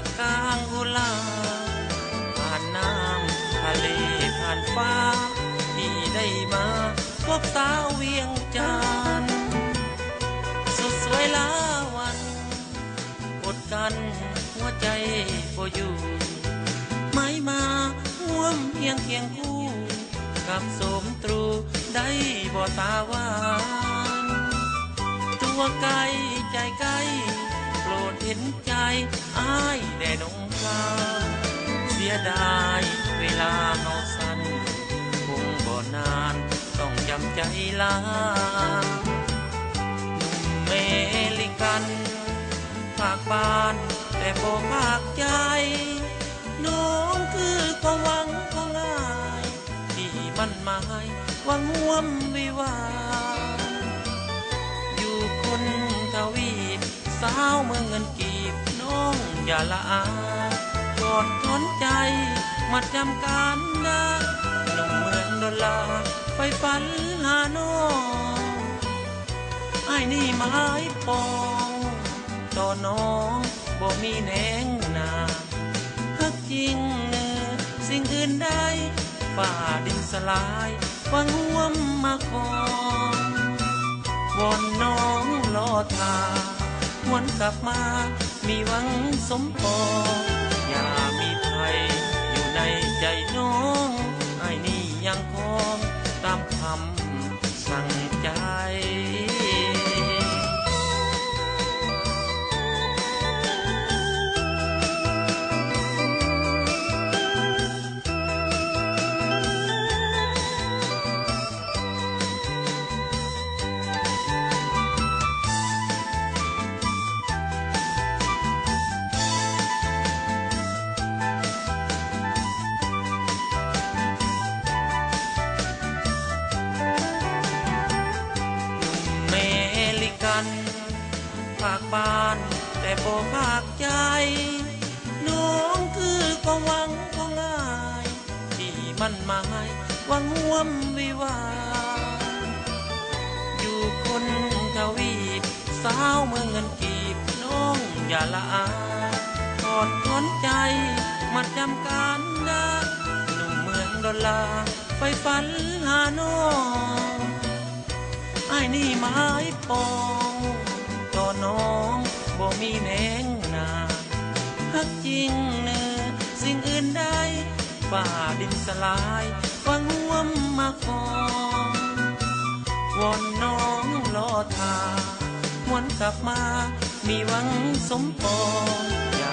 ากกลางอุลาผ่านน้ำทะเลผ่านฟ้าที่ได้มาพบสาวเวียงจันทร์สุดสวยล้าวันกดกันหัวใจบ่อยู่ไม่มาห่วมเพียงเคียงคู่กับสมตรูได้บ่ตาหวานตัวไกลใจไกลโปรดเห็นใจอ้ายแด่นงพาเสียดายเวลาเฮาสั้นคงบ่นานต้องจำใจลาหนุ่มเมริกันภาคบ้านแต่บ่ภาคใจน้องคือความหวังของอ้ายที่มั่นหมายหวังร่วมวิวาอยู่คนทวีปสาวเมืองเงินกีบน้องอย่าละอากอดทนใจมัดจำการได้หนุ่มเมืองดอลลาร์ไปฝันหาน้องไอ้นี่หมายปองต่อน้องบ่มีแหนงนาฮักจริงเนื้อสิ่งอื่นใดฝ่าดินสลายฟังร่วมมาคองวอนน้องรอทาหวนกลับมามีหวังสมปองอย่ามีภัยอยู่ในใจน้องไอ้นี่ยังคงตามคำสั่งใจภาคบ้านแต่บ่ภาคใจน้องคือความหวังของอ้ายที่มั่นหมายหวังร่วมวิวาอยู่คนทวีปสาวเมืองเงินกีบน้องอย่าละอากอดทนใจมัดจำการได้หนุ่มเมืองดอลลาร์ไปฝันหาน้องไอ้นี่หมายปองต่อน้องบ่มีแหนงนาฮักจริงเนื้อสิ่งอื่นใดฝ่าดินสลายฟังร่วมมาคองวอนน้องรอทาหวนกลับมามีหวังสมปองอย่า